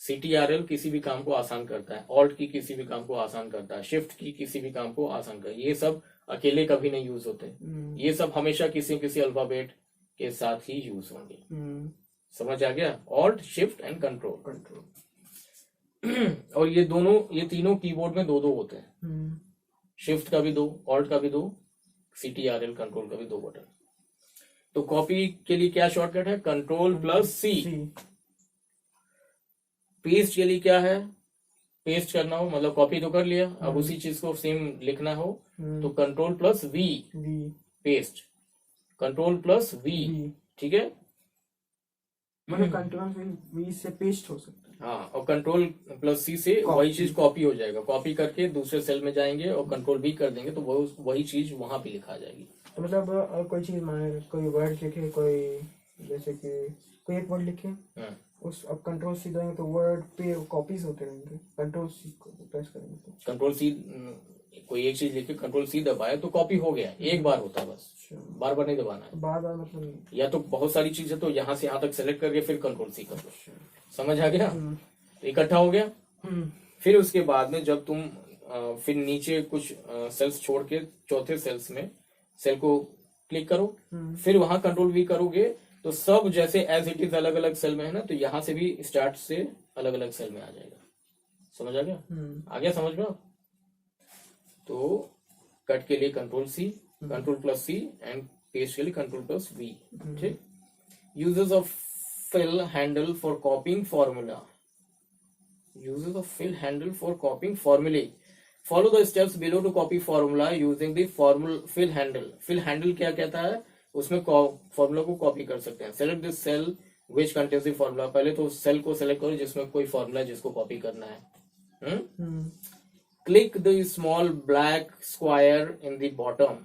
CTRL किसी भी काम को आसान करता है, ऑल्ट की किसी भी काम को आसान करता है, शिफ्ट की किसी भी काम को आसान करता है। ये सब अकेले कभी नहीं यूज होते, ये सब हमेशा किसी किसी अल्फाबेट के साथ ही यूज होंगे। समझ आ गया? Alt, shift and control. और ये तीनों कीबोर्ड में दो दो होते हैं। शिफ्ट का भी दो, ऑल्ट का भी दो, CTRL कंट्रोल का भी दो बटन। तो कॉपी के लिए क्या शॉर्टकट है? Ctrl+C। पेस्ट के लिए क्या है? पेस्ट करना हो मतलब कॉपी तो कर लिया, अब उसी चीज को सेम लिखना हो तो Ctrl+V पेस्ट, Ctrl+V। ठीक है, मतलब Ctrl+V से पेस्ट हो सकता है। हाँ, और Ctrl+C से वही चीज कॉपी हो जाएगा। कॉपी करके दूसरे सेल में जाएंगे और Ctrl+V कर देंगे तो वही चीज वहां पे लिखा जाएगी। तो मतलब कोई चीज माने कोई वर्ड लिखे, कोई जैसे कि कोई एक वर्ड लिखे, उस अब Ctrl+C देंगे तो वर्ड पे कॉपीज होते रहेंगे। Ctrl+C को प्रेस करेंगे तो Ctrl+C, कोई एक चीज लिखे Ctrl+C दबाए तो कॉपी हो गया। एक बार होता है बस, बार बार नहीं दबाना है। बार बार मतलब या तो बहुत सारी चीजें तो यहाँ से यहाँ तक सेलेक्ट करके फिर Ctrl+C कर दो। समझ आ गया? तो इकट्ठा हो गया। फिर उसके बाद में जब तुम फिर नीचे कुछ सेल्स छोड़ के चौथे सेल्स में सेल को क्लिक करो, फिर वहां Ctrl+V करोगे तो सब जैसे एज इट इज अलग अलग सेल में है ना, तो यहाँ से भी स्टार्ट से अलग अलग सेल में आ जाएगा। समझ आ गया? आ गया समझ में? तो कट के लिए Ctrl+C, Ctrl+C एंड पेस्ट के लिए Ctrl+V। ठीक। Uses of fill handle for copying formula. Uses of fill handle for copying formulae. Follow the steps below to copy formula using the fill handle. Fill handle क्या कहता है? उसमें formula को copy कर सकते हैं। Select the cell which contains the formula. पहले तो सेल को सेलेक्ट करो जिसमें कोई फॉर्मूला जिसको कॉपी करना है। Click the small black square in the bottom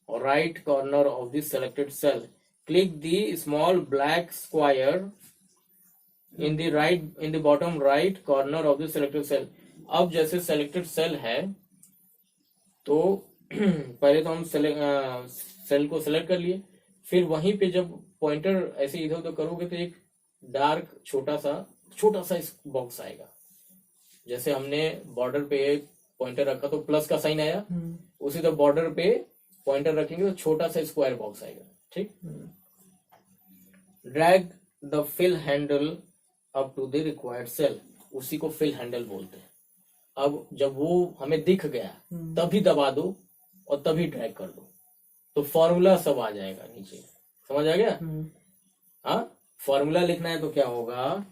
or right corner of the selected cell. Click the small black square in the bottom right corner of the selected cell. अब जैसे selected cell है तो पहले तो हम cell को select कर लिए, फिर वहीं पे जब पॉइंटर ऐसे इधर उधर करोगे तो एक डार्क छोटा सा बॉक्स आएगा। जैसे हमने बॉर्डर पे पॉइंटर रखा तो प्लस का साइन आया, उसी तरह बॉर्डर पे पॉइंटर रखेंगे तो छोटा सा स्क्वायर बॉक्स आएगा। ठीक। Drag the fill handle up to the required cell, उसी को फिल हैंडल बोलते हैं। अब जब वो हमें दिख गया तभी दबा दो और तभी ड्रैग कर दो तो फॉर्मूला सब आ जाएगा नीचे। समझ आ गया? हाँ, फॉर्मूला लिखना है तो क्या होगा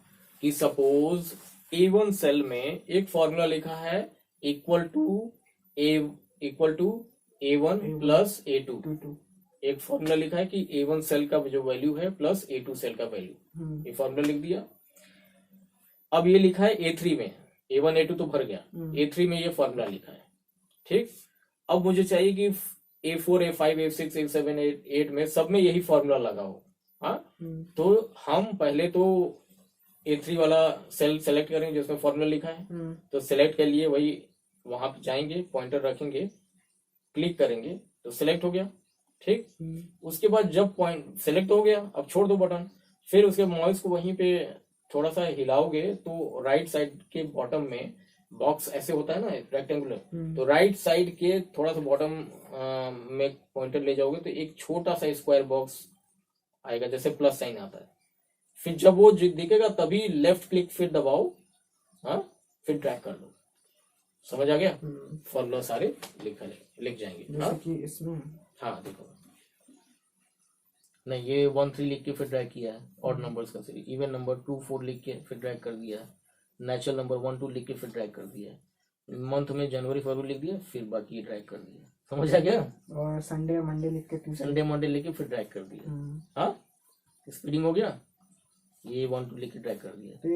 कि सपोज A1 सेल में एक फॉर्मूला लिखा है equal to A1 plus A2। एक फॉर्मूला लिखा है कि A1 सेल का जो वैल्यू है प्लस A2 सेल का वैल्यू, ये फॉर्मूला लिख दिया। अब ये लिखा है A3 में, A1 A2 तो भर गया, A3 में ये फॉर्मूला लिखा है। ठीक। अब मुझे चाहिए कि A4 A5 A6 A7 A8 में सब में यही फॉर्मूला लगा हो। हाँ, तो हम पहले तो A3 वाला सेल सेलेक्ट करेंगे जिसमें फॉर्मूला लिखा है, तो सेलेक्ट के लिए वही वहां पे जाएंगे, पॉइंटर रखेंगे, क्लिक करेंगे तो सिलेक्ट हो गया। ठीक। उसके बाद जब पॉइंट सेलेक्ट हो गया, अब छोड़ दो बटन, फिर उसके माउस को वहीं पे थोड़ा सा हिलाओगे तो राइट साइड के बॉटम में बॉक्स ऐसे होता है ना रेक्टेंगुलर, तो राइट साइड के थोड़ा सा बॉटम में पॉइंटर ले जाओगे तो एक छोटा सा स्क्वायर बॉक्स आएगा जैसे प्लस साइन आता है। फिर जब वो दिखेगा तभी लेफ्ट क्लिक फिर दबाओ, हाँ, फिर ड्रैग कर दो। समझ आ गया? फॉर्मूला सारे लिख जाएंगे। हाँ? कि इसमें हाँ देखो, नहीं ये 1 3 लिख के फिर ड्रैग किया है, ऑड नंबर्स का सीरीज, इवन नंबर 2 4 लिख के फिर ड्रैग कर दिया है, नेचुरल नंबर 1 2 लिख के फिर ड्रैग कर दिया है, मंथ में जनवरी फरवरी लिख दिया फिर बाकी ड्रैग कर दिया। समझ आ गया? और संडे मंडे लिख के संडे मंडे लिख के फिर ड्रैग कर दिया। हाँ, स्पीडिंग हो गया, ये 1 2 लिख के ड्रैग कर दिया। तो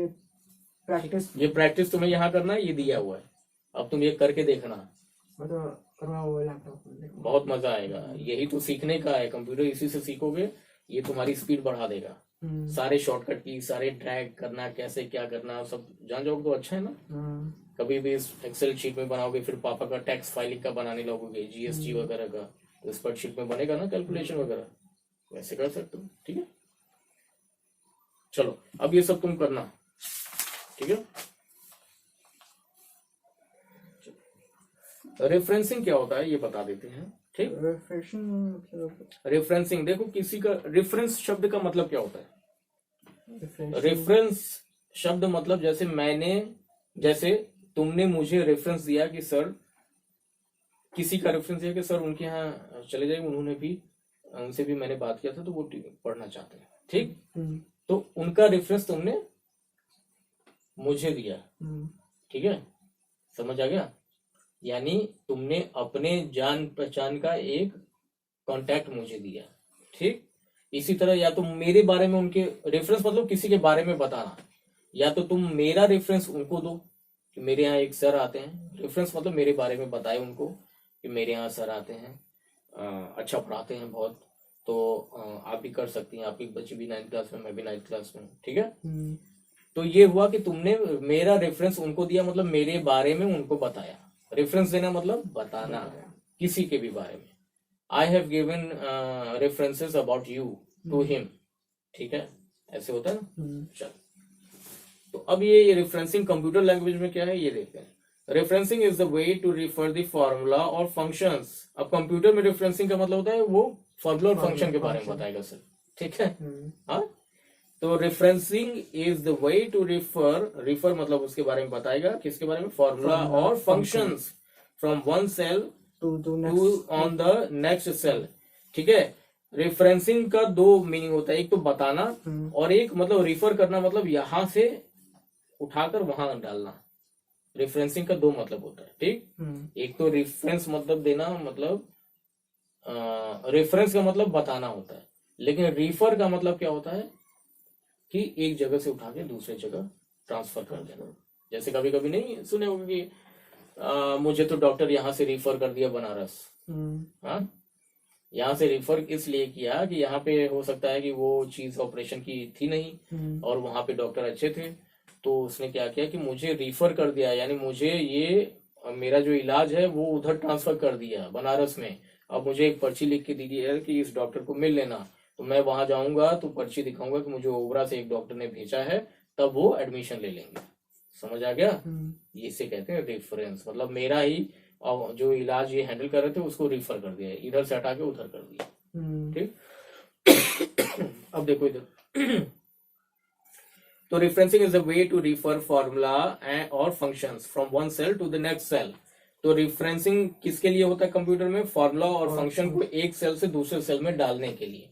ये प्रैक्टिस तुम्हें यहाँ करना है, ये दिया हुआ है, अब तुम ये करके देखना, मतलब करवाओ लैपटॉप में, बहुत मजा आएगा। यही तो सीखने का है, कंप्यूटर इसी से सीखोगे, ये तुम्हारी स्पीड बढ़ा देगा। सारे शॉर्टकट की, सारे ड्रैग करना, कैसे क्या करना सब जान जाओगे तो अच्छा है ना। कभी भी इस एक्सेल शीट में बनाओगे फिर पापा का टैक्स फाइलिंग का बनाने लगोगे, GST वगैरह का, तो स्प्रेडशीट में बनेगा ना कैलकुलेशन वगैरह, वैसे कर सकते हो। ठीक है, चलो अब ये सब तुम करना। ठीक है। रेफरेंसिंग क्या होता है ये बता देते हैं, ठीक। रेफरेंसिंग देखो, किसी का रेफरेंस शब्द का मतलब क्या होता है? रेफरेंस शब्द मतलब जैसे तुमने मुझे रेफरेंस दिया कि सर, किसी का रेफरेंस दिया कि सर उनके यहाँ चले जाइए, उनसे भी मैंने बात किया था तो वो पढ़ना चाहते हैं, ठीक। तो उनका रेफरेंस तुमने मुझे दिया, ठीक है, समझ आ गया। यानी तुमने अपने जान पहचान का एक कांटेक्ट मुझे दिया, ठीक। इसी तरह या तो मेरे बारे में उनके रेफरेंस मतलब किसी के बारे में बताना, या तो तुम मेरा रेफरेंस उनको दो कि मेरे यहाँ एक सर आते हैं, रेफरेंस मतलब मेरे बारे में बताए उनको कि मेरे यहाँ सर आते हैं, अच्छा पढ़ाते हैं बहुत, तो आप भी कर सकती हैं, आपकी बच्ची भी 9th क्लास में, मैं भी 9th क्लास में, ठीक है। तो ये हुआ कि तुमने मेरा रेफरेंस उनको दिया, मतलब मेरे बारे में उनको बताया। रेफरेंस देना मतलब बताना किसी के भी बारे में। I have given references about you to him, ठीक है, ऐसे होता है ना। चल, तो अब ये रेफरेंसिंग कंप्यूटर लैंग्वेज में क्या है ये देखते हैं। Referencing is the way to refer the formula और फंक्शंस। अब कंप्यूटर में रेफरेंसिंग का मतलब होता है वो फॉर्मूला और फंक्शन के बारे में बताएगा सर, ठीक है। हाँ, तो referencing is the way to refer मतलब उसके बारे में बताएगा, किसके बारे में? फॉर्मूला और functions from one cell to on the next cell, ठीक है। रेफरेंसिंग का दो मीनिंग होता है, एक तो बताना और एक मतलब रिफर करना, मतलब यहां से उठाकर वहां डालना। रेफरेंसिंग का दो मतलब होता है, ठीक। एक तो रेफरेंस मतलब देना, मतलब रेफरेंस का मतलब बताना होता है, लेकिन रिफर का मतलब क्या होता है कि एक जगह से उठा के दूसरे जगह ट्रांसफर कर देना। जैसे कभी कभी नहीं सुने होंगे कि मुझे तो डॉक्टर यहाँ से रिफर कर दिया बनारस। हाँ, यहाँ से रिफर इसलिए किया कि यहाँ पे हो सकता है कि वो चीज ऑपरेशन की थी नहीं और वहां पे डॉक्टर अच्छे थे, तो उसने क्या किया कि मुझे रिफर कर दिया, यानी मुझे ये मेरा जो इलाज है वो उधर ट्रांसफर कर दिया बनारस में। अब मुझे एक पर्ची लिख के दी गई है कि इस डॉक्टर को मिल लेना, तो मैं वहां जाऊंगा तो पर्ची दिखाऊंगा कि मुझे ओबरा से एक डॉक्टर ने भेजा है, तब वो एडमिशन ले लेंगे। समझ आ गया? ये इसे कहते हैं रेफरेंस, मतलब मेरा ही जो इलाज ये हैंडल कर रहे थे उसको रिफर कर दिया, इधर से हटा के उधर कर दिया, ठीक। अब देखो इधर तो referencing is a way to refer formula और functions from one cell to the next cell. तो रेफरेंसिंग किसके लिए होता है कंप्यूटर में? फॉर्मूला और फंक्शन को एक सेल से दूसरे सेल में डालने के लिए।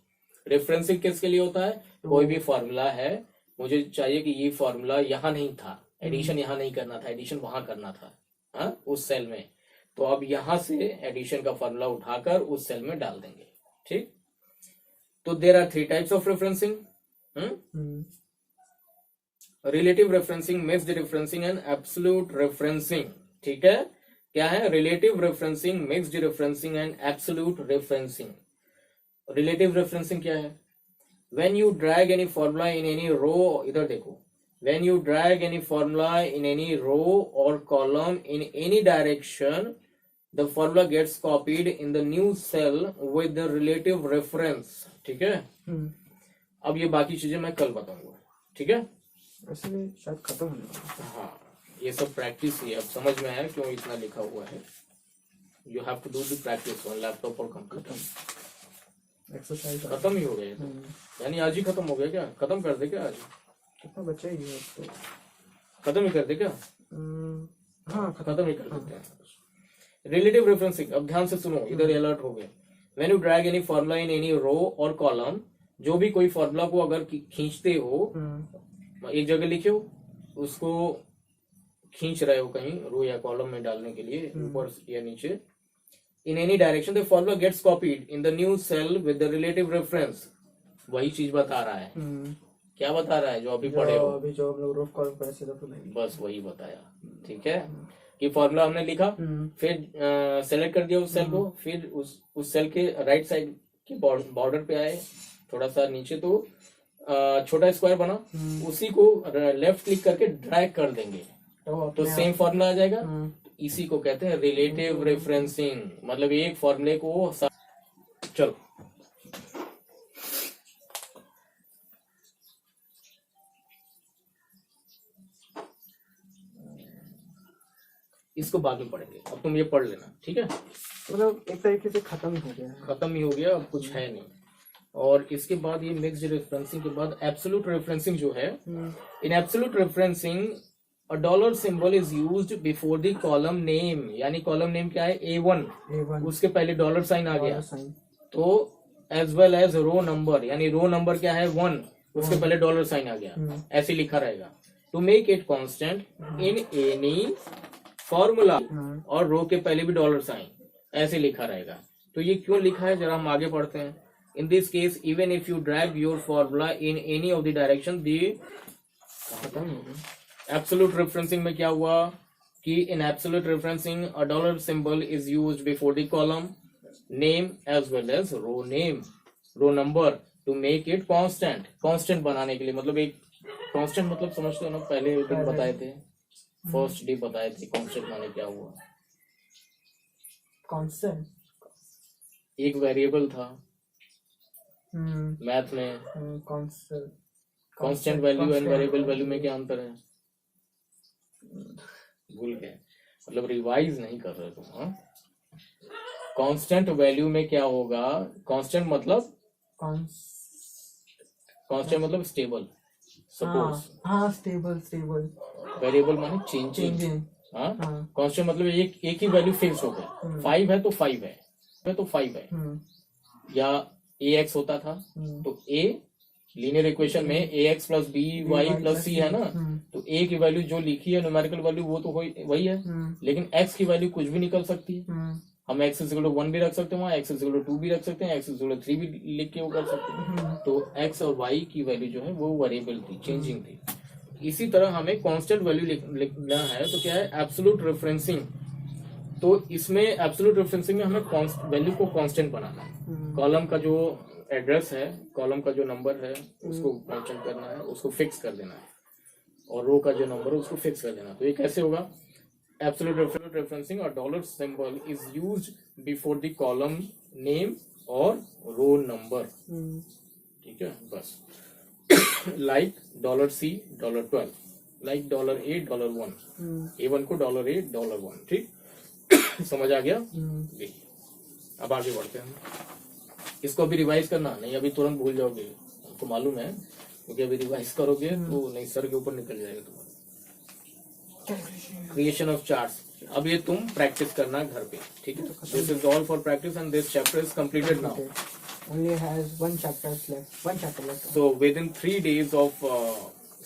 रेफरेंसिंग किसके लिए होता है? कोई भी फॉर्मूला है, मुझे चाहिए कि ये फॉर्मूला यहाँ नहीं था, एडिशन यहाँ नहीं करना था, एडिशन वहां करना था, हाँ, उस सेल में, तो अब यहां से एडिशन का फॉर्मूला उठाकर उस सेल में डाल देंगे, ठीक। तो there are 3 types of referencing. Relative referencing, mixed referencing and absolute referencing, ठीक है। क्या है? Relative referencing, mixed referencing and absolute referencing. Relative referencing क्या है? When you drag any formula in any row, इधर देखो, when you drag any formula in any row और column in any direction, the formula gets copied in the new cell with the relative reference, ठीक है। अब ये बाकी चीजें मैं कल बताऊंगा, ठीक है। वैसे भी शायद खत्म होने वाला है। हाँ, ये सब प्रैक्टिस ही है, अब समझ में आया क्यों इतना लिखा हुआ है। You have to do the practice on laptop और कंप्यूटर। एक्सरसाइज खत्म ही हो गया ये तो। यानी आज ही खत्म हो गया क्या? खत्म कर दे क्या आज? कितना बचा ही है तो खत्म ही कर दे क्या? हाँ, खत्म ही कर देते हैं। रिलेटिव रेफरेंसिंग, अब ध्यान से सुनो, इधर अलर्ट हो गए। When you drag any formula in any row और कॉलम, जो भी कोई फॉर्मूला को अगर खींचते हो, एक जगह लिखे हो, उसको खींच रहे हो कहीं रो या कॉलम में डालने के लिए, ऊपर या नीचे, in any direction the formula gets copied in the new cell with the relative reference. वही चीज बता रहा है। क्या बता रहा है जो अभी पढ़े हो? अभी जो हम लोग रोफ कॉलम पर ऐसे बस वही बताया, ठीक है। कि फॉर्मूला हमने लिखा, फिर सेलेक्ट कर दिया उस सेल को, फिर उस सेल के राइट साइड के बॉर्डर पे आए थोड़ा सा नीचे, तो छोटा स्क्वायर बना, उसी को लेफ्ट क्लिक करके ड्रैग कर देंगे तो सेम फॉर्मूला आ जाएगा। इसी को कहते हैं रिलेटिव रेफरेंसिंग, मतलब एक फॉर्मूले को चलो इसको बाद में पढ़ेंगे, अब तुम ये पढ़ लेना, ठीक है। मतलब एक तरीके से खत्म ही हो गया है। खत्म ही हो गया, अब कुछ है नहीं। और इसके बाद ये मिक्स्ड रेफरेंसिंग के बाद एब्सोल्यूट रेफरेंसिंग जो है, इन absolute referencing a dollar symbol is used before the column name, यानी कॉलम नेम क्या है A1, उसके पहले डॉलर साइन आ गया, तो as well as row number, यानी रो नंबर क्या है 1, उसके पहले डॉलर साइन आ गया, ऐसे लिखा रहेगा। To make it constant in any formula, और रो के पहले भी डॉलर साइन ऐसे लिखा रहेगा। तो ये क्यों लिखा है जरा हम आगे पढ़ते हैं। In this case even if you drag your formula in any of the direction, the absolute referencing में क्या हुआ कि in absolute referencing a dollar symbol is used before the column name as well as row name, row number, to make it constant, constant बनाने के लिए। मतलब एक constant मतलब समझते हो ना, पहले दिन बताए थे, फर्स्ट डे बताए थे कांस्टेंट माने क्या हुआ। कांस्टेंट एक वेरिएबल था मैथ में, constant value and variable value में क्या अंतर है, भूल गए, मतलब रिवाइज नहीं कर रहे तुम। कांस्टेंट वैल्यू में क्या होगा, कांस्टेंट मतलब कांस्टेंट मतलब स्टेबल, सपोज, हाँ स्टेबल, वेरिएबल माने चेंजिंग, हाँ, कांस्टेंट मतलब एक ही वैल्यू फिक्स हो गई, 5 है तो 5 है, तो 5 है, या ax होता था तो a लीनियर इक्वेशन में ax plus by plus c है ना, तो a की वैल्यू जो लिखी है न्यूमेरिकल वैल्यू वो तो वही है, लेकिन x की वैल्यू कुछ भी निकल सकती है। हम x इज इक्वल टू 1 भी रख सकते हैं, वहाँ x इज इक्वल टू 2 भी रख सकते हैं, x इज इक्वल टू 3 भी लिख के वो कर सकते हैं। तो x और y की वैल्यू जो है वो वेरिएबल थी, चेंजिंग थी। इसी तरह हमें कांस्टेंट वैल्यू लिखना है, तो क्या है एब्सोल्यूट रेफरेंसिंग। तो इसमें एब्सोल्यूट रेफरेंसिंग में हमें वैल्यू को कांस्टेंट बनाना है। कॉलम का जो एड्रेस है, कॉलम का जो नंबर है उसको कांस्टेंट करना है, उसको फिक्स कर देना है, और रो का जो नंबर है उसको फिक्स कर देना है। तो ये कैसे होगा, एब्सोल्यूट रेफरेंसिंग और dollar symbol is used before the column name और रो नंबर, ठीक है बस। Like $C $12, like $A $1, A1 को $A $1, ठीक समझ आ गया। देखिए अब आगे बढ़ते हैं, इसको अभी रिवाइज करना नहीं, अभी तुरंत भूल जाओगे, हमको मालूम है, क्योंकि अभी रिवाइज करोगे तो नहीं सर के ऊपर निकल जाएगा तुम्हारा। क्रिएशन ऑफ चार्ट्स, अब ये तुम प्रैक्टिस करना घर पे, ठीक है। This is all for practice and this chapter is completed now. Only has one chapter left. So within 3 days of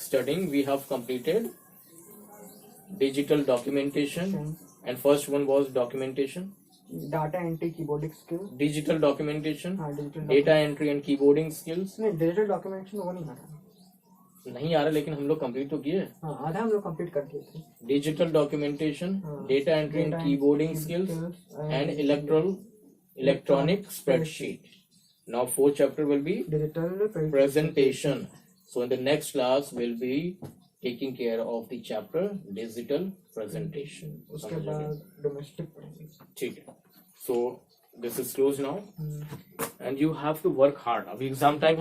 studying, we have completed digital documentation, and first one was documentation. Data entry, keyboarding skills. Digital documentation. Digital data entry and keyboarding skills. नहीं, digital documentation वो नहीं आ रहा। नहीं आ रहा, लेकिन हम लोग complete तो किए। हाँ, आधा हम लोग कंप्लीट कर दिए थे। Digital documentation, data entry and keyboarding skills, and electronic spreadsheet. Now fourth chapter will be digital presentation. So in the next class we'll be taking care of the chapter digital presentation. उसके बाद domestic पढ़ेंगे। ठीक है। So this is closed now, and you have to work hard. अभी exam time है ना।